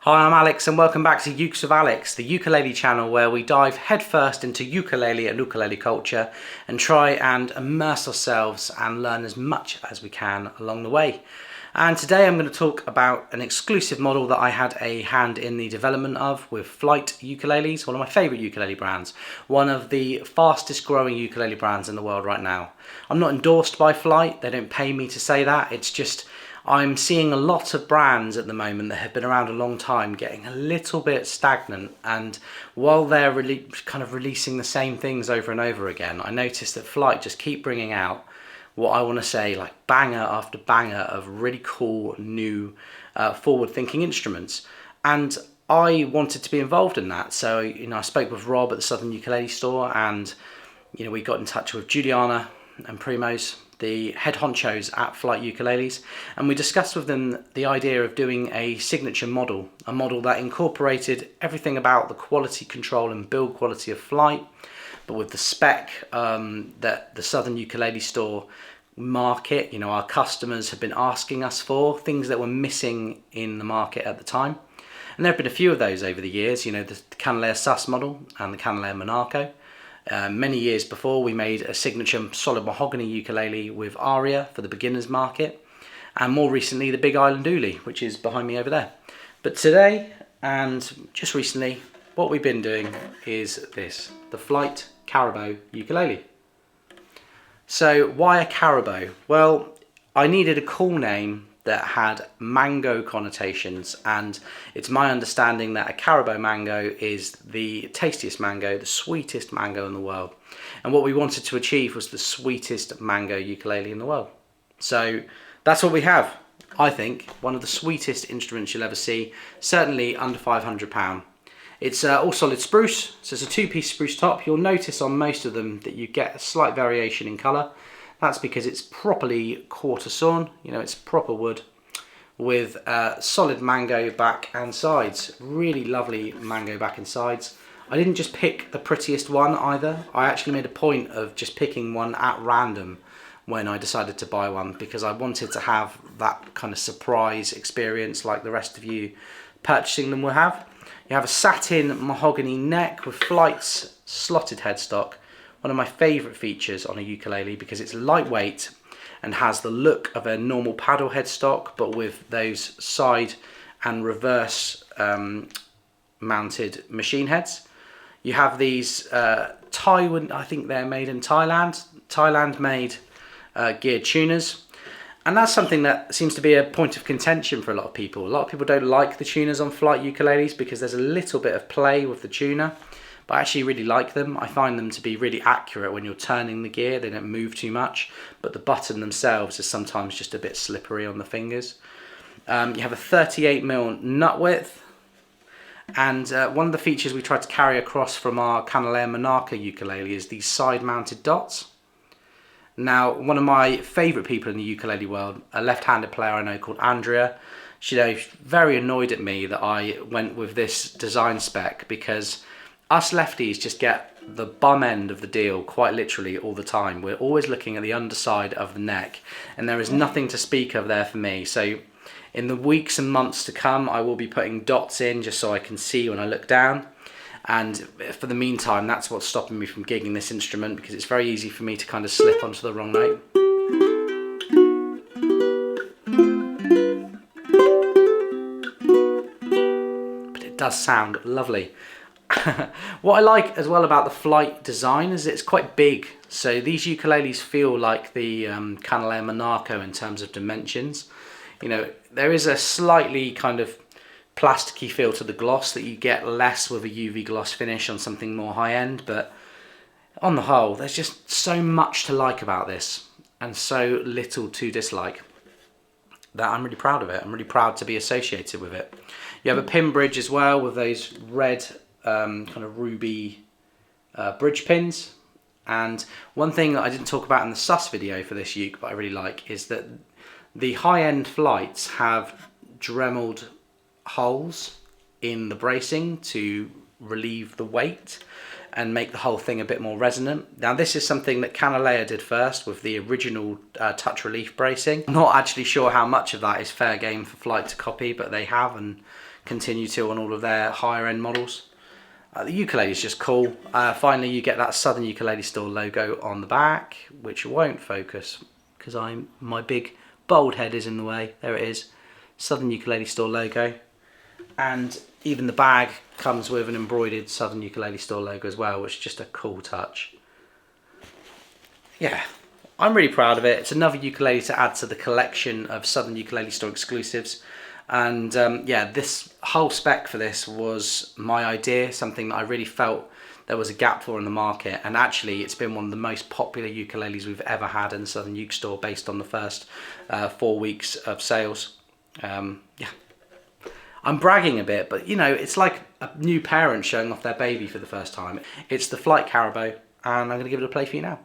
Hi, I'm Alex and welcome back to Ukes with Alex, the ukulele channel where we dive headfirst into ukulele and ukulele culture and try and immerse ourselves and learn as much as we can along the way. And today I'm going to talk about an exclusive model that I had a hand in the development of with Flight ukuleles, one of my favourite ukulele brands, one of the fastest growing ukulele brands in the world right now. I'm not endorsed by Flight, they don't pay me to say that, it's just I'm seeing a lot of brands at the moment that have been around a long time getting a little bit stagnant, and while they're really kind of releasing the same things over and over again, I noticed that Flight just keep bringing out what I want to say like banger after banger of really cool new forward-thinking instruments, and I wanted to be involved in that. So I spoke with Rob at the Southern Ukulele Store, and we got in touch with Juliana and Primos, the head honchos at Flight Ukuleles, and we discussed with them the idea of doing a signature model, a model that incorporated everything about the quality control and build quality of Flight, but with the spec that the Southern Ukulele Store market, our customers have been asking us for, things that were missing in the market at the time. And there have been a few of those over the years, the Canalea Sus model and the Canalea Monaco. Many years before, we made a signature solid mahogany ukulele with Aria for the beginners market, and more recently the Big Island Uli, which is behind me over there. But today, and just recently, what we've been doing is this, the Flight Carabao ukulele. So why a Carabao? Well, I needed a cool name that had mango connotations, and it's my understanding that a Carabao mango is the tastiest mango, the sweetest mango in the world, and what we wanted to achieve was the sweetest mango ukulele in the world. So that's what we have. I think one of the sweetest instruments you'll ever see, certainly under £500. It's all solid spruce, so it's a two-piece spruce top. You'll notice on most of them that you get a slight variation in colour. That's because it's properly quarter sawn, it's proper wood with solid mango back and sides. Really lovely mango back and sides. I didn't just pick the prettiest one either. I actually made a point of just picking one at random when I decided to buy one, because I wanted to have that kind of surprise experience like the rest of you purchasing them will have. You have a satin mahogany neck with Flight's slotted headstock. One of my favourite features on a ukulele because it's lightweight and has the look of a normal paddle headstock, but with those side and reverse mounted machine heads. You have these Taiwan, I think they're made in Thailand made geared tuners, and that's something that seems to be a point of contention for a lot of people. A lot of people don't like the tuners on Flight ukuleles because there's a little bit of play with the tuner. But I actually really like them. I find them to be really accurate when you're turning the gear. They don't move too much, but the button themselves is sometimes just a bit slippery on the fingers. You have a 38mm nut width, and one of the features we tried to carry across from our Canalea Monaco ukulele is these side-mounted dots. Now, one of my favourite people in the ukulele world, a left-handed player I know called Andrea, she's very annoyed at me that I went with this design spec, because us lefties just get the bum end of the deal quite literally all the time. We're always looking at the underside of the neck, and there is nothing to speak of there for me. So in the weeks and months to come, I will be putting dots in just so I can see when I look down. And for the meantime, that's what's stopping me from gigging this instrument, because it's very easy for me to kind of slip onto the wrong note. But it does sound lovely. What I like as well about the Flight design is it's quite big. So these ukuleles feel like the Canalea Monaco in terms of dimensions. There is a slightly kind of plasticky feel to the gloss that you get less with a UV gloss finish on something more high end, but on the whole there's just so much to like about this and so little to dislike that I'm really proud of it. I'm really proud to be associated with it. You have a pin bridge as well with those red kind of ruby bridge pins, and one thing that I didn't talk about in the sus video for this uke but I really like is that the high-end Flights have Dremeled holes in the bracing to relieve the weight and make the whole thing a bit more resonant. Now this is something that Canalea did first with the original touch relief bracing. I'm not actually sure how much of that is fair game for Flight to copy, but they have and continue to on all of their higher end models. The ukulele is just cool. Finally you get that Southern Ukulele Store logo on the back, which won't focus because my big bold head is in the way. There it is, Southern Ukulele Store logo. And even the bag comes with an embroidered Southern Ukulele Store logo as well, which is just a cool touch. Yeah, I'm really proud of it. It's another ukulele to add to the collection of Southern Ukulele Store exclusives. And yeah, this whole spec for this was my idea, something that I really felt there was a gap for in the market. And actually, it's been one of the most popular ukuleles we've ever had in the Southern Uke Store based on the first 4 weeks of sales. Yeah. I'm bragging a bit, but you know, it's like a new parent showing off their baby for the first time. It's the Flight Carabao, and I'm going to give it a play for you now.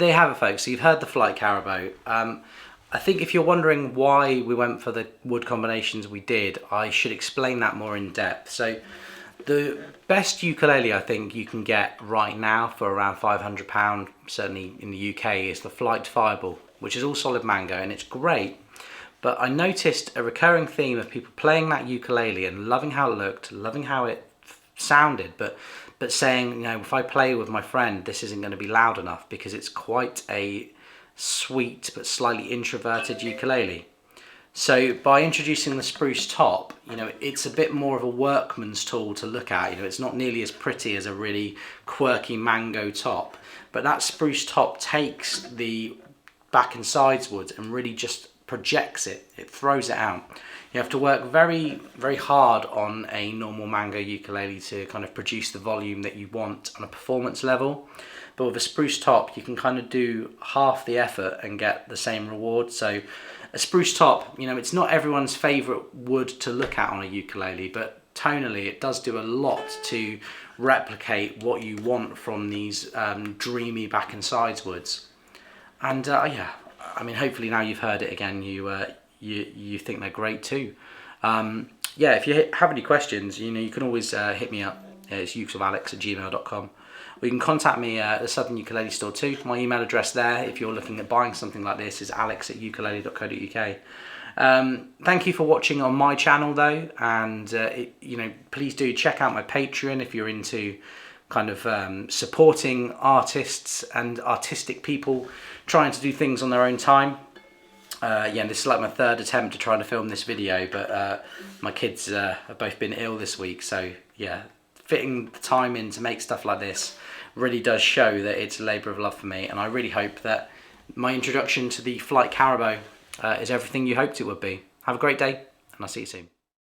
There you have it, folks. So you've heard the Flight Carabao. I think if you're wondering why we went for the wood combinations we did, I should explain that more in depth. So the best ukulele I think you can get right now for around £500, certainly in the UK, is the Flight Fireball, which is all solid mango, and it's great. But I noticed a recurring theme of people playing that ukulele and loving how it looked, loving how it sounded, but saying, you know, if I play with my friend, this isn't going to be loud enough because it's quite a sweet but slightly introverted ukulele. So by introducing the spruce top, it's a bit more of a workman's tool to look at. It's not nearly as pretty as a really quirky mango top, but that spruce top takes the back and sides wood and really just projects it. It throws it out. You have to work very, very hard on a normal mango ukulele to kind of produce the volume that you want on a performance level. But with a spruce top, you can kind of do half the effort and get the same reward. So a spruce top, it's not everyone's favorite wood to look at on a ukulele, but tonally it does do a lot to replicate what you want from these dreamy back and sides woods. And yeah, I mean, hopefully now you've heard it again, you think they're great too. Yeah, if you have any questions, you can always hit me up. It's ukeswithalex@gmail.com. Or you can contact me at the Southern Ukulele Store too. My email address there, if you're looking at buying something like this, is alex@ukulele.co.uk. Thank you for watching on my channel though, and please do check out my Patreon if you're into kind of supporting artists and artistic people trying to do things on their own time. Yeah, this is like my third attempt to try to film this video, but my kids have both been ill this week, so yeah, fitting the time in to make stuff like this really does show that it's a labour of love for me, and I really hope that my introduction to the Flight Carabao is everything you hoped it would be. Have a great day, and I'll see you soon.